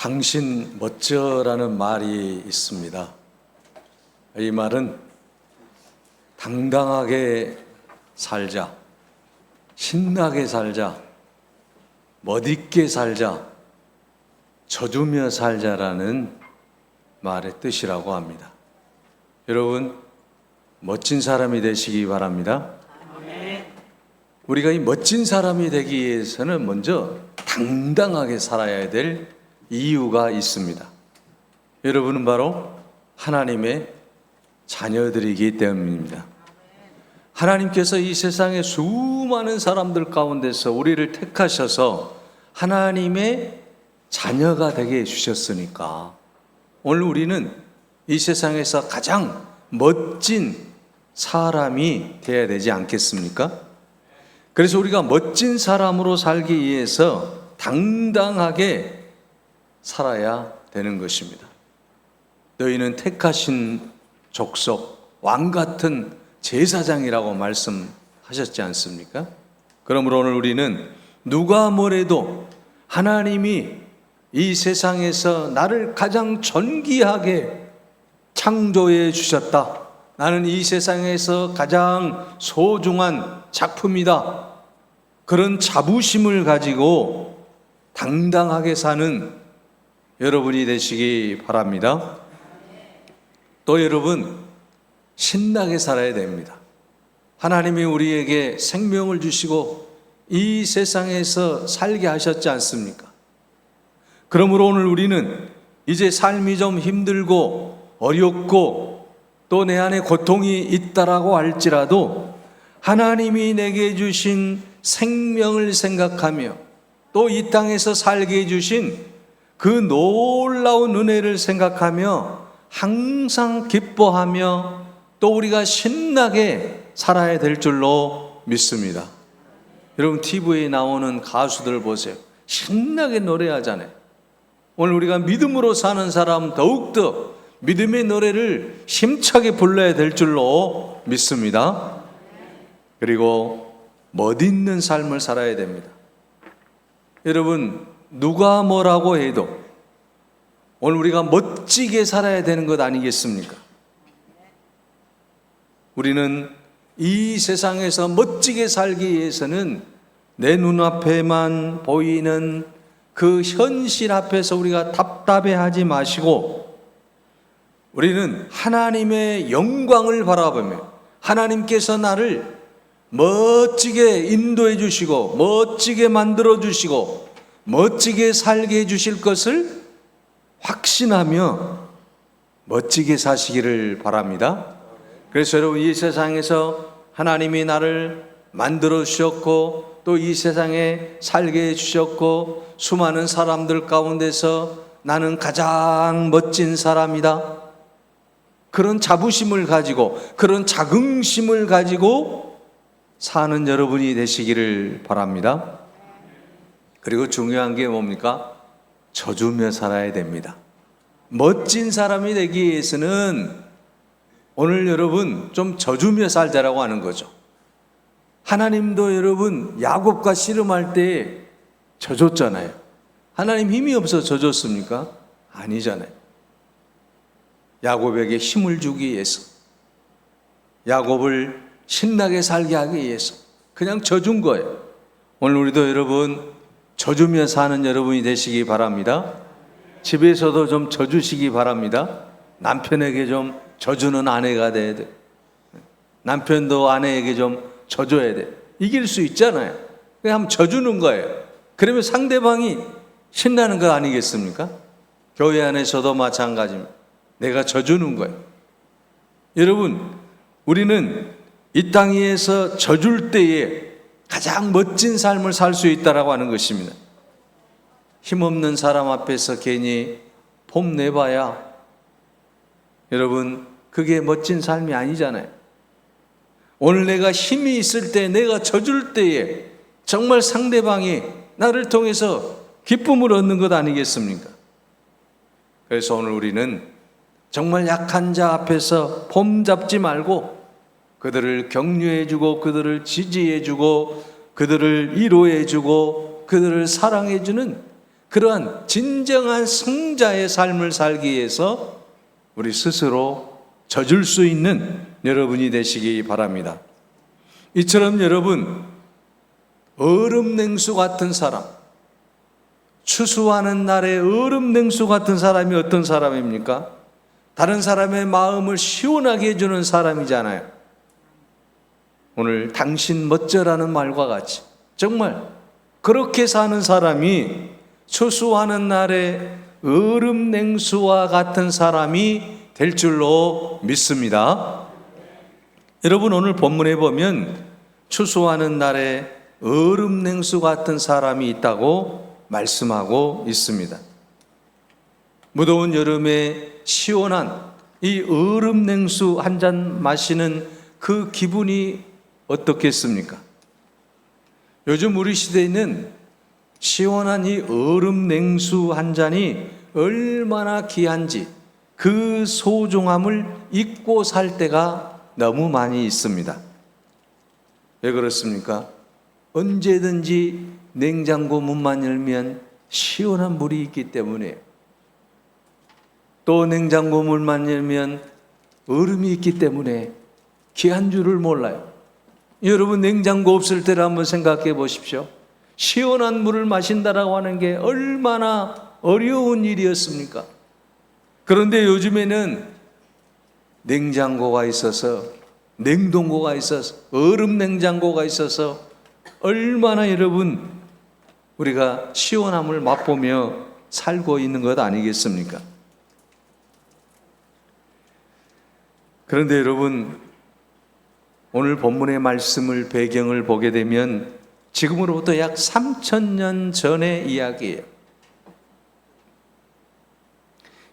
당신 멋져라는 말이 있습니다. 이 말은 당당하게 살자, 신나게 살자, 멋있게 살자, 져주며 살자라는 말의 뜻이라고 합니다. 여러분, 멋진 사람이 되시기 바랍니다. 우리가 이 멋진 사람이 되기 위해서는 먼저 당당하게 살아야 될 이유가 있습니다. 여러분은 바로 하나님의 자녀들이기 때문입니다. 하나님께서 이 세상의 수많은 사람들 가운데서 우리를 택하셔서 하나님의 자녀가 되게 해주셨으니까 오늘 우리는 이 세상에서 가장 멋진 사람이 되어야 되지 않겠습니까? 그래서 우리가 멋진 사람으로 살기 위해서 당당하게 살아야 되는 것입니다. 너희는 택하신 족속, 왕 같은 제사장이라고 말씀하셨지 않습니까? 그러므로 오늘 우리는 누가 뭐래도 하나님이 이 세상에서 나를 가장 존귀하게 창조해 주셨다. 나는 이 세상에서 가장 소중한 작품이다. 그런 자부심을 가지고 당당하게 사는 여러분이 되시기 바랍니다. 또 여러분, 신나게 살아야 됩니다. 하나님이 우리에게 생명을 주시고 이 세상에서 살게 하셨지 않습니까? 그러므로 오늘 우리는 이제 삶이 좀 힘들고 어렵고 또 내 안에 고통이 있다라고 할지라도 하나님이 내게 주신 생명을 생각하며 또 이 땅에서 살게 해주신 그 놀라운 은혜를 생각하며 항상 기뻐하며 또 우리가 신나게 살아야 될 줄로 믿습니다. 여러분, TV에 나오는 가수들 보세요. 신나게 노래하잖아요. 오늘 우리가 믿음으로 사는 사람 더욱더 믿음의 노래를 힘차게 불러야 될 줄로 믿습니다. 그리고 멋있는 삶을 살아야 됩니다. 여러분, 누가 뭐라고 해도 오늘 우리가 멋지게 살아야 되는 것 아니겠습니까? 우리는 이 세상에서 멋지게 살기 위해서는 내 눈앞에만 보이는 그 현실 앞에서 우리가 답답해하지 마시고 우리는 하나님의 영광을 바라보며 하나님께서 나를 멋지게 인도해 주시고 멋지게 만들어 주시고 멋지게 살게 해 주실 것을 확신하며 멋지게 사시기를 바랍니다. 그래서 여러분, 이 세상에서 하나님이 나를 만들어 주셨고 또 이 세상에 살게 해 주셨고 수많은 사람들 가운데서 나는 가장 멋진 사람이다. 그런 자부심을 가지고 그런 자긍심을 가지고 사는 여러분이 되시기를 바랍니다. 그리고 중요한 게 뭡니까? 져주며 살아야 됩니다. 멋진 사람이 되기 위해서는 오늘 여러분 좀 져주며 살자라고 하는 거죠. 하나님도 여러분 야곱과 씨름할 때 져줬잖아요. 하나님 힘이 없어서 져줬습니까? 아니잖아요. 야곱에게 힘을 주기 위해서, 야곱을 신나게 살게 하기 위해서 그냥 져준 거예요. 오늘 우리도 여러분 져주며 사는 여러분이 되시기 바랍니다. 집에서도 좀 져주시기 바랍니다. 남편에게 좀 져주는 아내가 돼야 돼. 남편도 아내에게 좀 져줘야 돼. 이길 수 있잖아요. 그냥 한번 져주는 거예요. 그러면 상대방이 신나는 거 아니겠습니까? 교회 안에서도 마찬가지입니다. 내가 져주는 거예요. 여러분, 우리는 이 땅 위에서 져줄 때에 가장 멋진 삶을 살 수 있다라고 하는 것입니다. 힘없는 사람 앞에서 괜히 폼 내봐야 여러분 그게 멋진 삶이 아니잖아요. 오늘 내가 힘이 있을 때 내가 져줄 때에 정말 상대방이 나를 통해서 기쁨을 얻는 것 아니겠습니까? 그래서 오늘 우리는 정말 약한 자 앞에서 폼 잡지 말고 그들을 격려해주고 그들을 지지해주고 그들을 위로해주고 그들을 사랑해주는 그러한 진정한 성자의 삶을 살기 위해서 우리 스스로 져줄 수 있는 여러분이 되시기 바랍니다. 이처럼 여러분, 얼음 냉수 같은 사람, 추수하는 날에 얼음 냉수 같은 사람이 어떤 사람입니까? 다른 사람의 마음을 시원하게 해주는 사람이잖아요. 오늘 당신 멋져라는 말과 같이 정말 그렇게 사는 사람이 추수하는 날에 얼음 냉수와 같은 사람이 될 줄로 믿습니다. 여러분, 오늘 본문에 보면 추수하는 날에 얼음 냉수 같은 사람이 있다고 말씀하고 있습니다. 무더운 여름에 시원한 이 얼음 냉수 한 잔 마시는 그 기분이 어떻겠습니까? 요즘 우리 시대에는 시원한 이 얼음 냉수 한 잔이 얼마나 귀한지 그 소중함을 잊고 살 때가 너무 많이 있습니다. 왜 그렇습니까? 언제든지 냉장고 문만 열면 시원한 물이 있기 때문에, 또 냉장고 문만 열면 얼음이 있기 때문에 귀한 줄을 몰라요. 여러분, 냉장고 없을 때를 한번 생각해 보십시오. 시원한 물을 마신다라고 하는 게 얼마나 어려운 일이었습니까? 그런데 요즘에는 냉장고가 있어서, 냉동고가 있어서, 얼음 냉장고가 있어서 얼마나 여러분 우리가 시원함을 맛보며 살고 있는 것 아니겠습니까? 그런데 여러분, 오늘 본문의 말씀을 배경을 보게 되면 지금으로부터 약 3,000년 전의 이야기예요.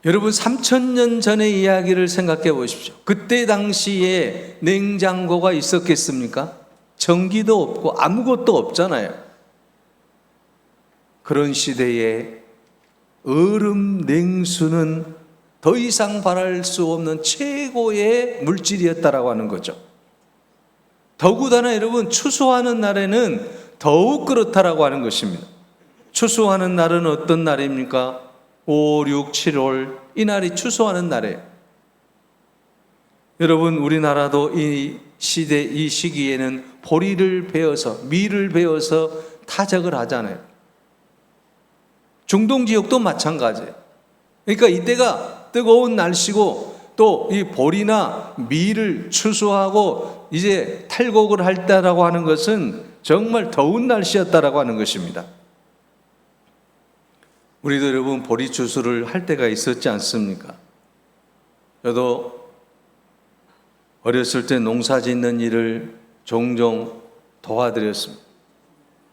여러분, 3,000년 전의 이야기를 생각해 보십시오. 그때 당시에 냉장고가 있었겠습니까? 전기도 없고 아무것도 없잖아요. 그런 시대에 얼음 냉수는 더 이상 바랄 수 없는 최고의 물질이었다라고 하는 거죠. 더구나 여러분, 추수하는 날에는 더욱 그렇다라고 하는 것입니다. 추수하는 날은 어떤 날입니까? 5, 6, 7월 이 날이 추수하는 날이에요. 여러분, 우리나라도 이 시대, 이 시기에는 보리를 베어서, 밀을 베어서 타작을 하잖아요. 중동 지역도 마찬가지예요. 그러니까 이때가 뜨거운 날씨고, 또 이 보리나 밀을 추수하고 이제 탈곡을 할 때라고 하는 것은 정말 더운 날씨였다라고 하는 것입니다. 우리도 여러분 보리 추수를 할 때가 있었지 않습니까? 저도 어렸을 때 농사 짓는 일을 종종 도와드렸습니다.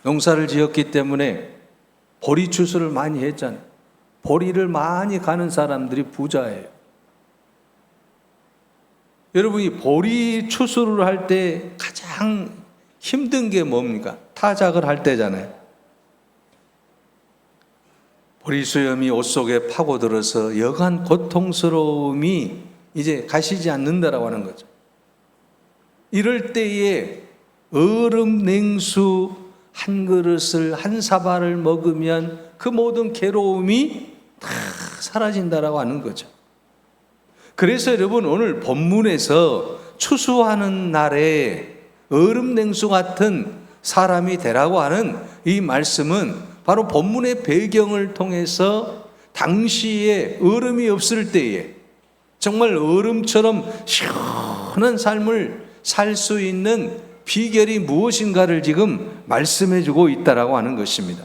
농사를 지었기 때문에 보리 추수를 많이 했잖아요. 보리를 많이 가는 사람들이 부자예요. 여러분, 이 보리 추수를 할 때 가장 힘든 게 뭡니까? 타작을 할 때잖아요. 보리 수염이 옷 속에 파고들어서 여간 고통스러움이 이제 가시지 않는다라고 하는 거죠. 이럴 때에 얼음 냉수 한 그릇을, 한 사발을 먹으면 그 모든 괴로움이 다 사라진다라고 하는 거죠. 그래서 여러분, 오늘 본문에서 추수하는 날에 얼음 냉수 같은 사람이 되라고 하는 이 말씀은 바로 본문의 배경을 통해서 당시에 얼음이 없을 때에 정말 얼음처럼 시원한 삶을 살 수 있는 비결이 무엇인가를 지금 말씀해 주고 있다라고 하는 것입니다.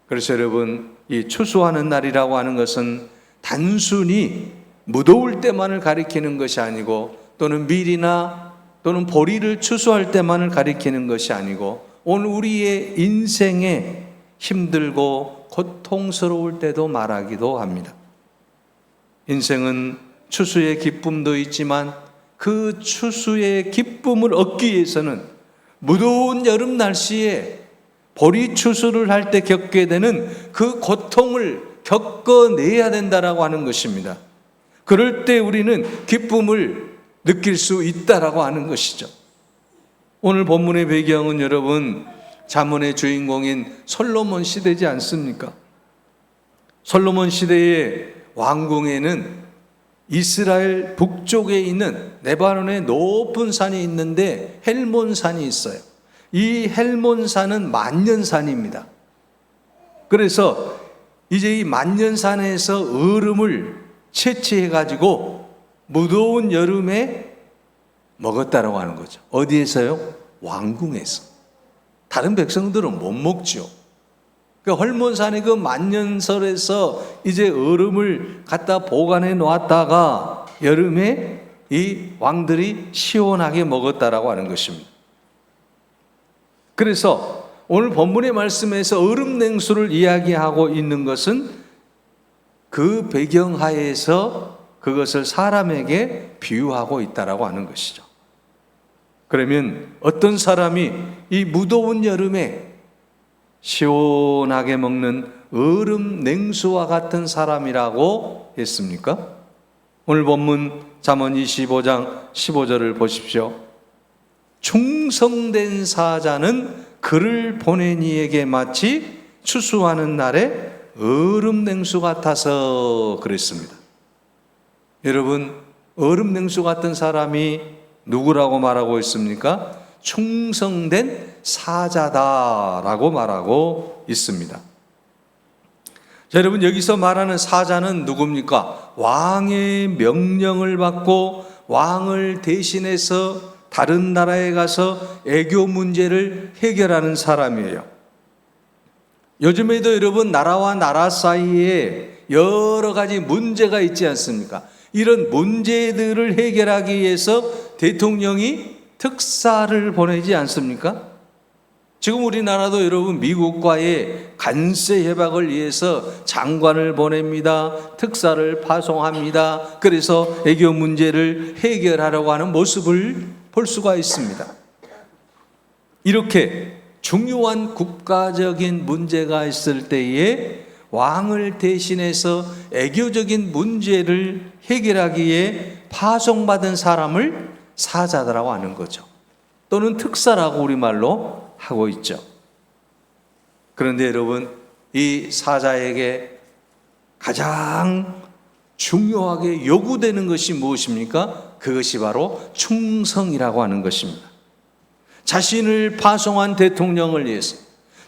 그래서 여러분, 이 추수하는 날이라고 하는 것은 단순히 무더울 때만을 가리키는 것이 아니고, 또는 밀이나 또는 보리를 추수할 때만을 가리키는 것이 아니고, 오늘 우리의 인생에 힘들고 고통스러울 때도 말하기도 합니다. 인생은 추수의 기쁨도 있지만 그 추수의 기쁨을 얻기 위해서는 무더운 여름 날씨에 보리 추수를 할 때 겪게 되는 그 고통을 겪어내야 된다라고 하는 것입니다. 그럴 때 우리는 기쁨을 느낄 수 있다라고 하는 것이죠. 오늘 본문의 배경은 여러분, 잠언의 주인공인 솔로몬 시대지 않습니까? 솔로몬 시대의 왕궁에는 이스라엘 북쪽에 있는 레바논의 높은 산이 있는데 헬몬산이 있어요. 이 헬몬산은 만년산입니다. 그래서 이제 이 만년산에서 얼음을 채취해 가지고 무더운 여름에 먹었다라고 하는 거죠. 어디에서요? 왕궁에서. 다른 백성들은 못 먹죠. 그 헐몬산의 그 만년설에서 이제 얼음을 갖다 보관해 놓았다가 여름에 이 왕들이 시원하게 먹었다라고 하는 것입니다. 그래서 오늘 본문의 말씀에서 얼음 냉수를 이야기하고 있는 것은 그 배경하에서 그것을 사람에게 비유하고 있다라고 하는 것이죠. 그러면 어떤 사람이 이 무더운 여름에 시원하게 먹는 얼음 냉수와 같은 사람이라고 했습니까? 오늘 본문 잠언 25장 15절을 보십시오. 충성된 사자는 그를 보낸 이에게 마치 추수하는 날에 얼음 냉수 같아서 그랬습니다. 여러분, 얼음 냉수 같은 사람이 누구라고 말하고 있습니까? 충성된 사자다라고 말하고 있습니다. 자, 여러분, 여기서 말하는 사자는 누굽니까? 왕의 명령을 받고 왕을 대신해서 다른 나라에 가서 애교 문제를 해결하는 사람이에요. 요즘에도 여러분, 나라와 나라 사이에 여러 가지 문제가 있지 않습니까? 이런 문제들을 해결하기 위해서 대통령이 특사를 보내지 않습니까? 지금 우리나라도 여러분 미국과의 관세 협약을 위해서 장관을 보냅니다. 특사를 파송합니다. 그래서 애교 문제를 해결하려고 하는 모습을 볼 수가 있습니다. 이렇게 중요한 국가적인 문제가 있을 때에 왕을 대신해서 애교적인 문제를 해결하기에 파송받은 사람을 사자라고 하는 거죠. 또는 특사라고 우리말로 하고 있죠. 그런데 여러분, 이 사자에게 가장 중요하게 요구되는 것이 무엇입니까? 그것이 바로 충성이라고 하는 것입니다. 자신을 파송한 대통령을 위해서,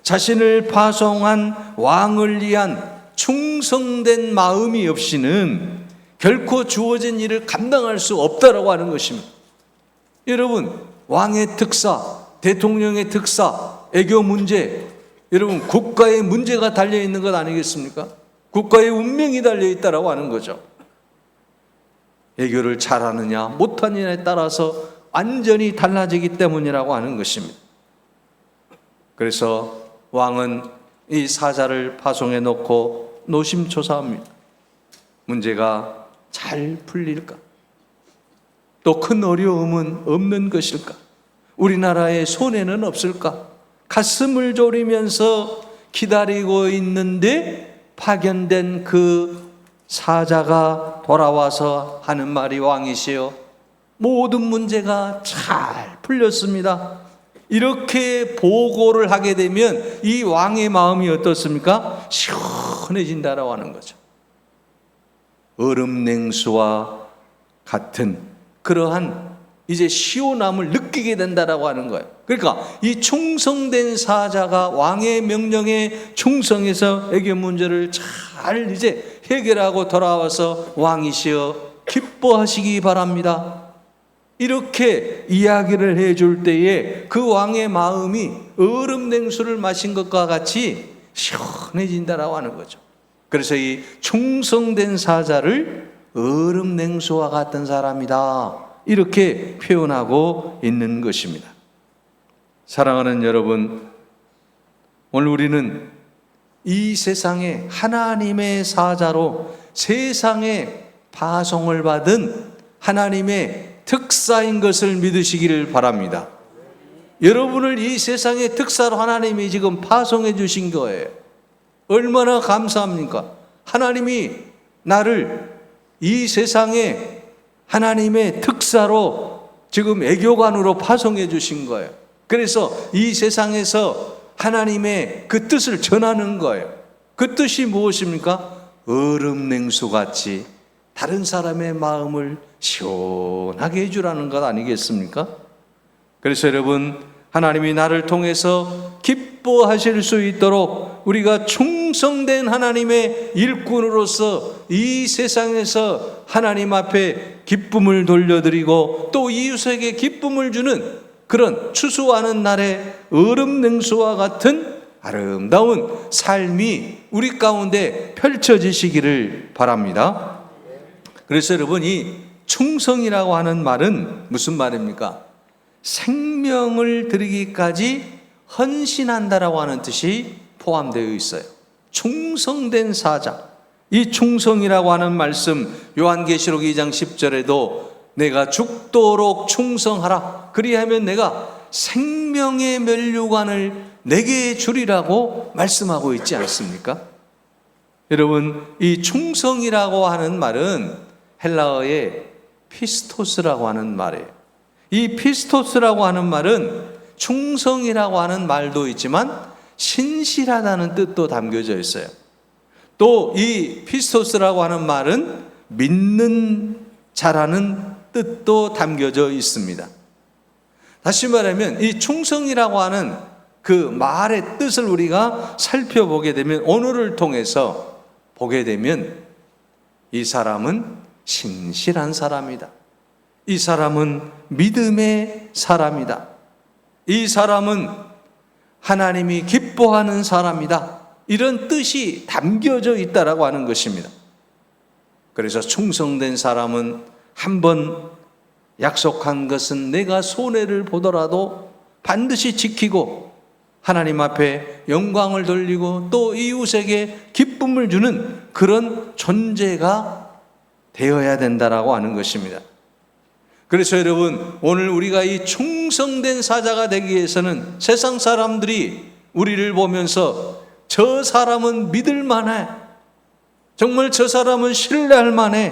자신을 파송한 왕을 위한 충성된 마음이 없이는 결코 주어진 일을 감당할 수 없다라고 하는 것입니다. 여러분, 왕의 특사, 대통령의 특사, 애교 문제, 여러분 국가의 문제가 달려있는 것 아니겠습니까? 국가의 운명이 달려있다라고 하는 거죠. 애교를 잘하느냐 못하느냐에 따라서 완전히 달라지기 때문이라고 하는 것입니다. 그래서 왕은 이 사자를 파송해 놓고 노심초사합니다. 문제가 잘 풀릴까? 또 큰 어려움은 없는 것일까? 우리나라에 손해는 없을까? 가슴을 졸이면서 기다리고 있는데 파견된 그 사자가 돌아와서 하는 말이, 왕이시여, 모든 문제가 잘 풀렸습니다. 이렇게 보고를 하게 되면 이 왕의 마음이 어떻습니까? 시원해진다라고 하는 거죠. 얼음 냉수와 같은 그러한 이제 시원함을 느끼게 된다라고 하는 거예요. 그러니까 이 충성된 사자가 왕의 명령에 충성해서 애교 문제를 잘 이제 해결하고 돌아와서 왕이시여 기뻐하시기 바랍니다. 이렇게 이야기를 해줄 때에 그 왕의 마음이 얼음 냉수를 마신 것과 같이 시원해진다라고 하는 거죠. 그래서 이 충성된 사자를 얼음 냉수와 같은 사람이다, 이렇게 표현하고 있는 것입니다. 사랑하는 여러분, 오늘 우리는 이 세상에 하나님의 사자로 세상에 파송을 받은 하나님의 특사인 것을 믿으시기를 바랍니다. 여러분을 이 세상의 특사로 하나님이 지금 파송해 주신 거예요. 얼마나 감사합니까? 하나님이 나를 이 세상에 하나님의 특사로 지금 애교관으로 파송해 주신 거예요. 그래서 이 세상에서 하나님의 그 뜻을 전하는 거예요. 그 뜻이 무엇입니까? 얼음 냉수같이 다른 사람의 마음을 시원하게 해주라는 것 아니겠습니까? 그래서 여러분, 하나님이 나를 통해서 기뻐하실 수 있도록 우리가 충성된 하나님의 일꾼으로서 이 세상에서 하나님 앞에 기쁨을 돌려드리고 또 이웃에게 기쁨을 주는 그런 추수하는 날의 얼음 냉수와 같은 아름다운 삶이 우리 가운데 펼쳐지시기를 바랍니다. 그래서 여러분, 이 충성이라고 하는 말은 무슨 말입니까? 생명을 드리기까지 헌신한다라고 하는 뜻이 포함되어 있어요. 충성된 사자. 이 충성이라고 하는 말씀, 요한계시록 2장 10절에도 내가 죽도록 충성하라, 그리하면 내가 생명의 면류관을 내게 주리라고 말씀하고 있지 않습니까? 여러분, 이 충성이라고 하는 말은 헬라어의 피스토스라고 하는 말이에요. 이 피스토스라고 하는 말은 충성이라고 하는 말도 있지만 신실하다는 뜻도 담겨져 있어요. 또 이 피스토스라고 하는 말은 믿는 자라는 뜻도 담겨져 있습니다. 다시 말하면 이 충성이라고 하는 그 말의 뜻을 우리가 살펴보게 되면, 오늘을 통해서 보게 되면 이 사람은 신실한 사람이다. 이 사람은 믿음의 사람이다. 이 사람은 하나님이 기뻐하는 사람이다. 이런 뜻이 담겨져 있다라고 하는 것입니다. 그래서 충성된 사람은 한번 약속한 것은 내가 손해를 보더라도 반드시 지키고 하나님 앞에 영광을 돌리고 또 이웃에게 기쁨을 주는 그런 존재가 되어야 된다라고 하는 것입니다. 그래서 여러분, 오늘 우리가 이 충성된 사자가 되기 위해서는 세상 사람들이 우리를 보면서 저 사람은 믿을 만해, 정말 저 사람은 신뢰할 만해,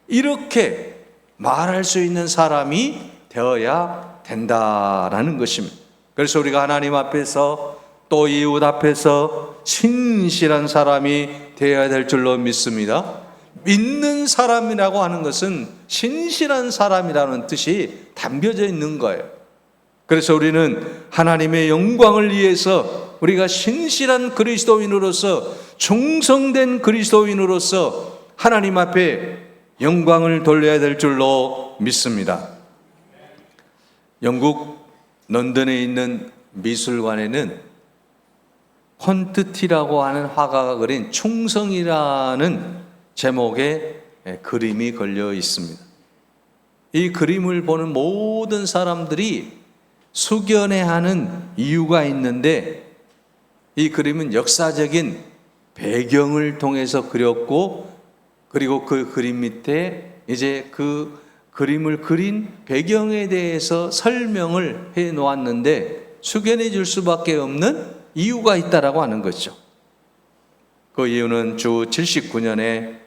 이렇게 말할 수 있는 사람이 되어야 된다라는 것입니다. 그래서 우리가 하나님 앞에서 또 이웃 앞에서 신실한 사람이 되어야 될 줄로 믿습니다. 믿는 사람이라고 하는 것은 신실한 사람이라는 뜻이 담겨져 있는 거예요. 그래서 우리는 하나님의 영광을 위해서 우리가 신실한 그리스도인으로서, 충성된 그리스도인으로서 하나님 앞에 영광을 돌려야 될 줄로 믿습니다. 영국 런던에 있는 미술관에는 콘트티라고 하는 화가가 그린 충성이라는 제목의 그림이 걸려 있습니다. 이 그림을 보는 모든 사람들이 숙연해하는 이유가 있는데, 이 그림은 역사적인 배경을 통해서 그렸고, 그리고 그 그림 밑에 이제 그 그림을 그린 배경에 대해서 설명을 해 놓았는데 숙연해 줄 수밖에 없는 이유가 있다라고 하는 거죠. 그 이유는 주 79년에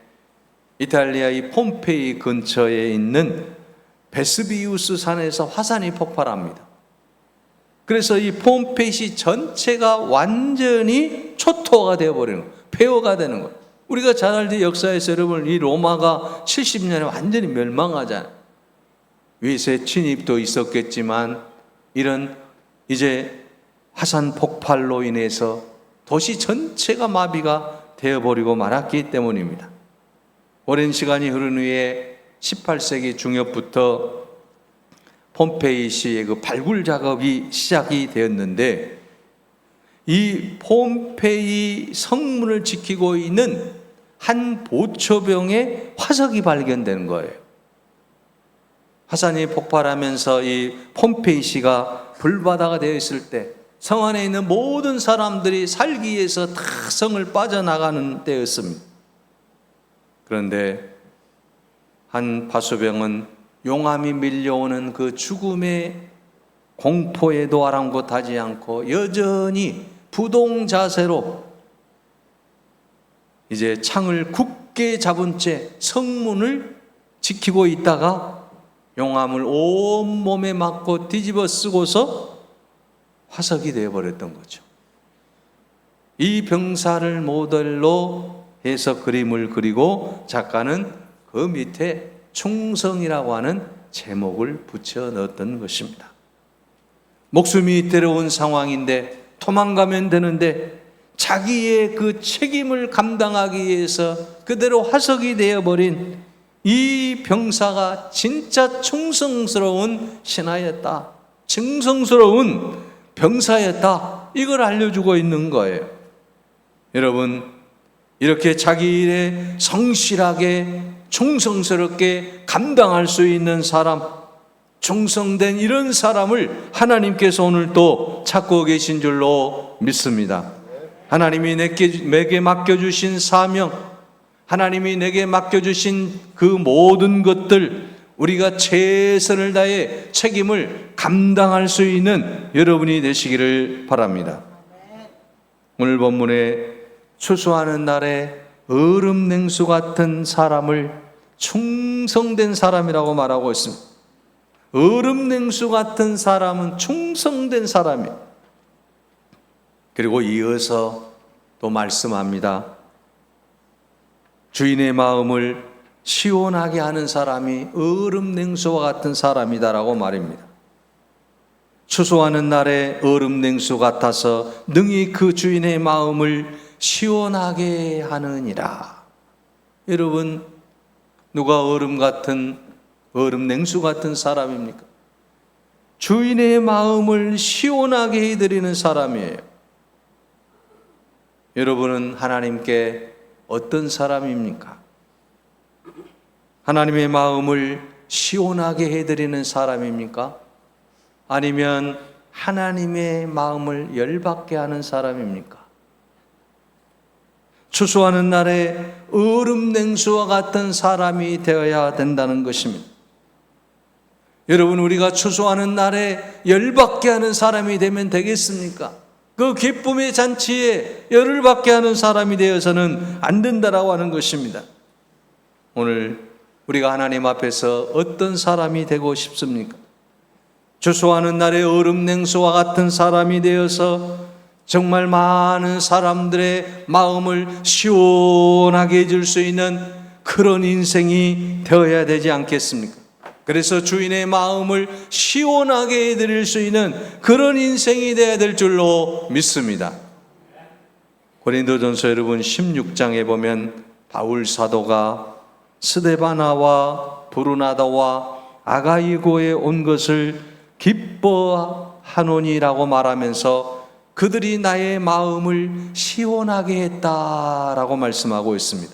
이탈리아의 폼페이 근처에 있는 베스비우스 산에서 화산이 폭발합니다. 그래서 이 폼페이 전체가 완전히 초토화가 되어버리는 거예요. 폐허가 되는 거예요. 우리가 잘 알듯이 역사에서 여러분, 이 로마가 70년에 완전히 멸망하잖아요. 위세 침입도 있었겠지만 이런 이제 화산 폭발로 인해서 도시 전체가 마비가 되어버리고 말았기 때문입니다. 오랜 시간이 흐른 후에 18세기 중엽부터 폼페이시의 그 발굴 작업이 시작이 되었는데, 이 폼페이 성문을 지키고 있는 한 보초병의 화석이 발견되는 거예요. 화산이 폭발하면서 이 폼페이시가 불바다가 되어 있을 때 성 안에 있는 모든 사람들이 살기 위해서 다 성을 빠져나가는 때였습니다. 그런데 한 파수병은 용암이 밀려오는 그 죽음의 공포에도 아랑곳하지 않고 여전히 부동 자세로 이제 창을 굳게 잡은 채 성문을 지키고 있다가 용암을 온몸에 맞고 뒤집어 쓰고서 화석이 되어버렸던 거죠. 이 병사를 모델로 해서 그림을 그리고 작가는 그 밑에 충성이라고 하는 제목을 붙여 넣었던 것입니다. 목숨이 때려온 상황인데 도망가면 되는데 자기의 그 책임을 감당하기 위해서 그대로 화석이 되어버린 이 병사가 진짜 충성스러운 신하였다, 충성스러운 병사였다, 이걸 알려주고 있는 거예요. 여러분, 이렇게 자기 일에 성실하게 충성스럽게 감당할 수 있는 사람, 충성된 이런 사람을 하나님께서 오늘 또 찾고 계신 줄로 믿습니다. 하나님이 내게 맡겨주신 사명, 하나님이 내게 맡겨주신 그 모든 것들, 우리가 최선을 다해 책임을 감당할 수 있는 여러분이 되시기를 바랍니다. 오늘 본문에 추수하는 날에 얼음 냉수 같은 사람을 충성된 사람이라고 말하고 있습니다. 얼음 냉수 같은 사람은 충성된 사람이에요. 그리고 이어서 또 말씀합니다. 주인의 마음을 시원하게 하는 사람이 얼음 냉수와 같은 사람이다라고 말입니다. 추수하는 날에 얼음 냉수 같아서 능히 그 주인의 마음을 시원하게 하느니라. 여러분, 누가 얼음 냉수 같은 사람입니까? 주인의 마음을 시원하게 해드리는 사람이에요. 여러분은 하나님께 어떤 사람입니까? 하나님의 마음을 시원하게 해드리는 사람입니까? 아니면 하나님의 마음을 열받게 하는 사람입니까? 추수하는 날에 얼음 냉수와 같은 사람이 되어야 된다는 것입니다. 여러분, 우리가 추수하는 날에 열받게 하는 사람이 되면 되겠습니까? 그 기쁨의 잔치에 열을 받게 하는 사람이 되어서는 안 된다라고 하는 것입니다. 오늘 우리가 하나님 앞에서 어떤 사람이 되고 싶습니까? 추수하는 날에 얼음 냉수와 같은 사람이 되어서 정말 많은 사람들의 마음을 시원하게 해줄 수 있는 그런 인생이 되어야 되지 않겠습니까? 그래서 주인의 마음을 시원하게 해드릴 수 있는 그런 인생이 되어야 될 줄로 믿습니다. 고린도전서 여러분 16장에 보면 바울 사도가 스데바나와 브루나다와 아가이고에 온 것을 기뻐하노니라고 말하면서 그들이 나의 마음을 시원하게 했다라고 말씀하고 있습니다.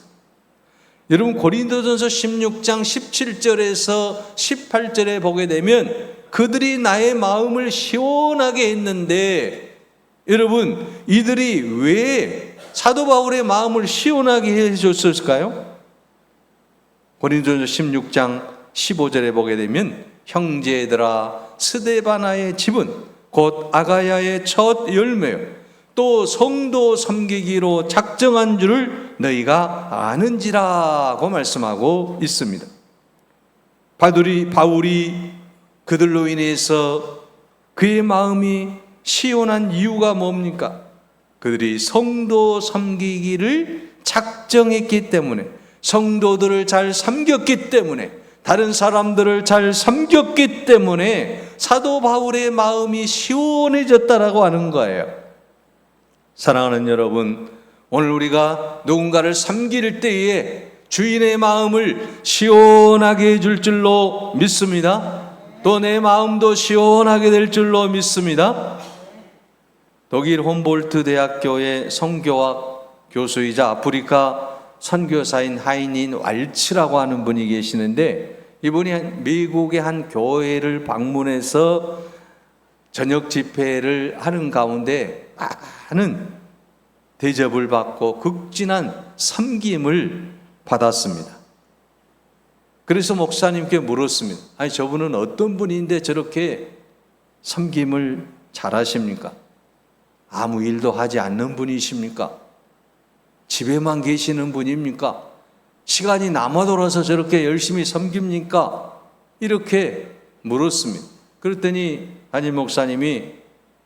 여러분, 고린도전서 16장 17절에서 18절에 보게 되면 그들이 나의 마음을 시원하게 했는데, 여러분, 이들이 왜 사도 바울의 마음을 시원하게 해줬을까요? 고린도전서 16장 15절에 보게 되면 형제들아, 스데바나의 집은 곧 아가야의 첫 열매요 또 성도 섬기기로 작정한 줄을 너희가 아는지라고 말씀하고 있습니다. 바울이 그들로 인해서 그의 마음이 시원한 이유가 뭡니까? 그들이 성도 섬기기를 작정했기 때문에, 성도들을 잘 섬겼기 때문에, 다른 사람들을 잘 섬겼기 때문에 사도 바울의 마음이 시원해졌다라고 하는 거예요. 사랑하는 여러분, 오늘 우리가 누군가를 섬길 때에 주인의 마음을 시원하게 해줄 줄로 믿습니다. 또 내 마음도 시원하게 될 줄로 믿습니다. 독일 홈볼트 대학교의 성교학 교수이자 아프리카 선교사인 하이닌 왈츠라고 하는 분이 계시는데, 이분이 미국의 한 교회를 방문해서 저녁 집회를 하는 가운데 많은 대접을 받고 극진한 섬김을 받았습니다. 그래서 목사님께 물었습니다. 아니, 저분은 어떤 분인데 저렇게 섬김을 잘하십니까? 아무 일도 하지 않는 분이십니까? 집에만 계시는 분입니까? 시간이 남아돌아서 저렇게 열심히 섬깁니까? 이렇게 물었습니다. 그랬더니 담임 목사님이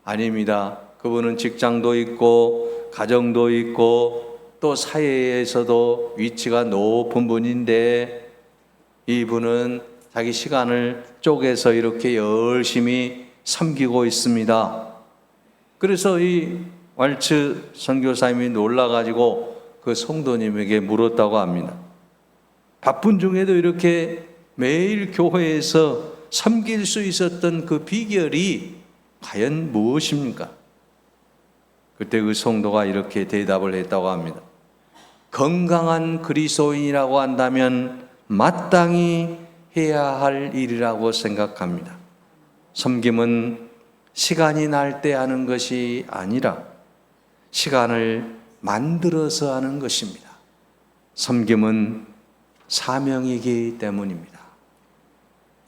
아닙니다. 그분은 직장도 있고 가정도 있고 또 사회에서도 위치가 높은 분인데 이분은 자기 시간을 쪼개서 이렇게 열심히 섬기고 있습니다. 그래서 이 왈츠 선교사님이 놀라가지고 그 성도님에게 물었다고 합니다. 바쁜 중에도 이렇게 매일 교회에서 섬길 수 있었던 그 비결이 과연 무엇입니까? 그때 그 성도가 이렇게 대답을 했다고 합니다. 건강한 그리스도인이라고 한다면 마땅히 해야 할 일이라고 생각합니다. 섬김은 시간이 날 때 하는 것이 아니라 시간을 만들어서 하는 것입니다. 섬김은 사명이기 때문입니다.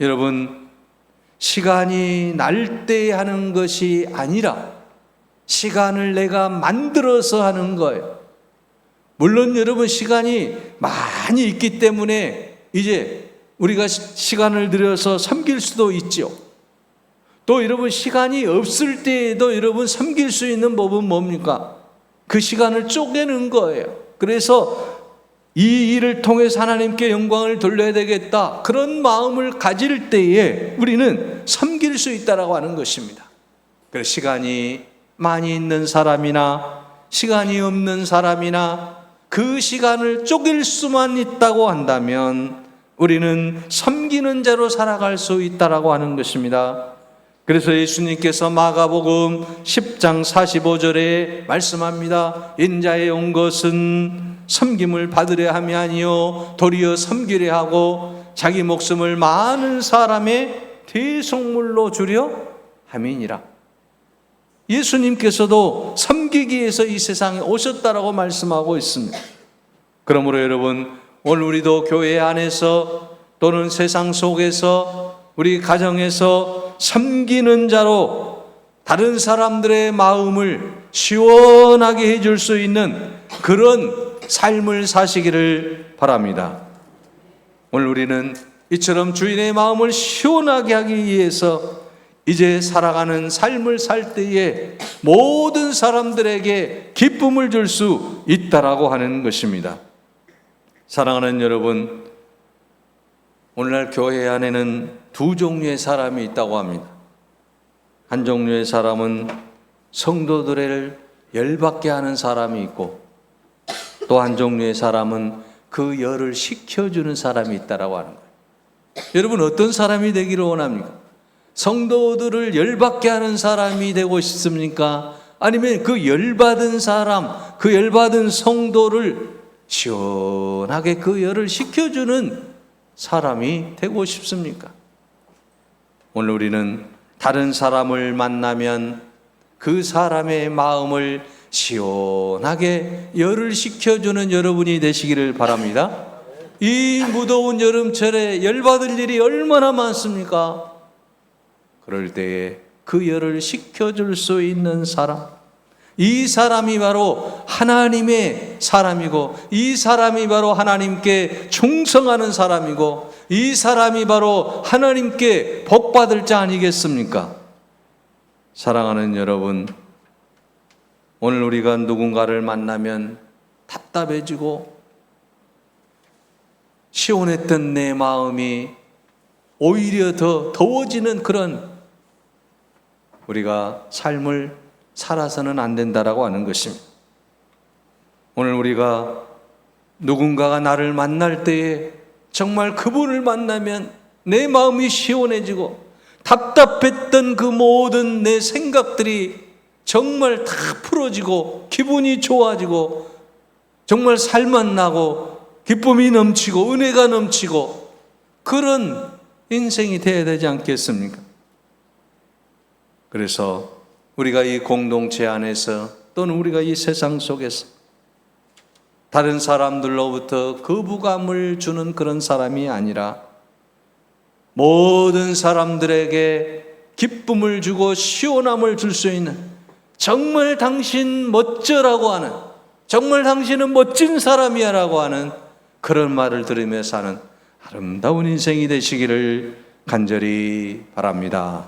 여러분, 시간이 날 때 하는 것이 아니라 시간을 내가 만들어서 하는 거예요. 물론 여러분 시간이 많이 있기 때문에 이제 우리가 시간을 들여서 섬길 수도 있죠. 또 여러분 시간이 없을 때에도 여러분 섬길 수 있는 법은 뭡니까? 그 시간을 쪼개는 거예요. 그래서 이 일을 통해서 하나님께 영광을 돌려야 되겠다, 그런 마음을 가질 때에 우리는 섬길 수 있다라고 하는 것입니다. 그래서 시간이 많이 있는 사람이나 시간이 없는 사람이나 그 시간을 쪼갤 수만 있다고 한다면 우리는 섬기는 자로 살아갈 수 있다라고 하는 것입니다. 그래서 예수님께서 마가복음 10장 45절에 말씀합니다. 인자에 온 것은 섬김을 받으려 함이 아니요 도리어 섬기려 하고 자기 목숨을 많은 사람의 대속물로 주려 함이니라. 예수님께서도 섬기기 위해서 이 세상에 오셨다라고 말씀하고 있습니다. 그러므로 여러분, 오늘 우리도 교회 안에서 또는 세상 속에서 우리 가정에서 섬기는 자로 다른 사람들의 마음을 시원하게 해줄 수 있는 그런 삶을 사시기를 바랍니다. 오늘 우리는 이처럼 주인의 마음을 시원하게 하기 위해서 이제 살아가는 삶을 살 때에 모든 사람들에게 기쁨을 줄 수 있다라고 하는 것입니다. 사랑하는 여러분, 오늘날 교회 안에는 두 종류의 사람이 있다고 합니다. 한 종류의 사람은 성도들을 열받게 하는 사람이 있고, 또 한 종류의 사람은 그 열을 식혀주는 사람이 있다라고 하는 거예요. 여러분, 어떤 사람이 되기를 원합니까? 성도들을 열받게 하는 사람이 되고 싶습니까? 아니면 그 열받은 사람, 그 열받은 성도를 시원하게 그 열을 식혀주는 사람이 되고 싶습니까? 오늘 우리는 다른 사람을 만나면 그 사람의 마음을 시원하게 열을 식혀주는 여러분이 되시기를 바랍니다. 이 무더운 여름철에 열받을 일이 얼마나 많습니까? 그럴 때에 그 열을 식혀줄 수 있는 사람, 이 사람이 바로 하나님의 사람이고, 이 사람이 바로 하나님께 충성하는 사람이고, 이 사람이 바로 하나님께 복받을 자 아니겠습니까? 사랑하는 여러분, 오늘 우리가 누군가를 만나면 답답해지고 시원했던 내 마음이 오히려 더 더워지는 그런 우리가 삶을 살아서는 안 된다라고 하는 것입니다. 오늘 우리가 누군가가 나를 만날 때에 정말 그분을 만나면 내 마음이 시원해지고 답답했던 그 모든 내 생각들이 정말 다 풀어지고 기분이 좋아지고 정말 살만 나고 기쁨이 넘치고 은혜가 넘치고 그런 인생이 되어야 되지 않겠습니까? 그래서 우리가 이 공동체 안에서 또는 우리가 이 세상 속에서 다른 사람들로부터 거부감을 주는 그런 사람이 아니라 모든 사람들에게 기쁨을 주고 시원함을 줄 수 있는, 정말 당신 멋져라고 하는, 정말 당신은 멋진 사람이야 라고 하는 그런 말을 들으며 사는 아름다운 인생이 되시기를 간절히 바랍니다.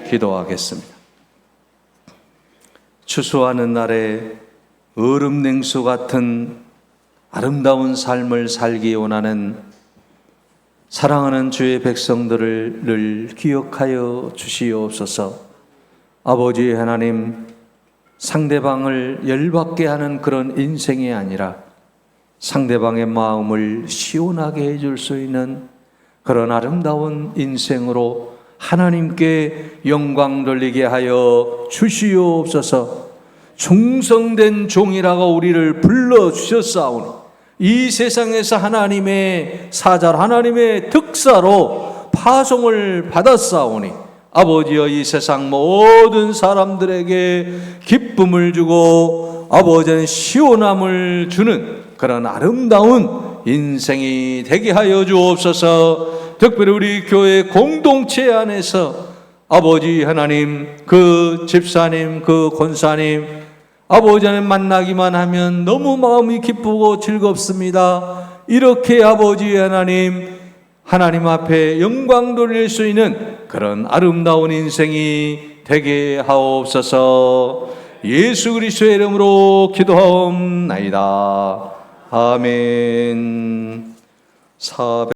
기도하겠습니다. 추수하는 날에 얼음 냉수 같은 아름다운 삶을 살기 원하는 사랑하는 주의 백성들을 늘 기억하여 주시옵소서. 아버지 하나님, 상대방을 열받게 하는 그런 인생이 아니라 상대방의 마음을 시원하게 해줄 수 있는 그런 아름다운 인생으로 하나님께 영광 돌리게 하여 주시옵소서. 충성된 종이라고 우리를 불러주셨사오니 이 세상에서 하나님의 사자, 하나님의 특사로 파송을 받았사오니 아버지여, 이 세상 모든 사람들에게 기쁨을 주고 아버지는 시원함을 주는 그런 아름다운 인생이 되게 하여 주옵소서. 특별히 우리 교회 공동체 안에서 아버지 하나님, 그 집사님, 그 권사님, 아버지는 만나기만 하면 너무 마음이 기쁘고 즐겁습니다. 이렇게 아버지 하나님, 하나님 앞에 영광 돌릴 수 있는 그런 아름다운 인생이 되게 하옵소서. 예수 그리스도의 이름으로 기도하옵나이다. 아멘.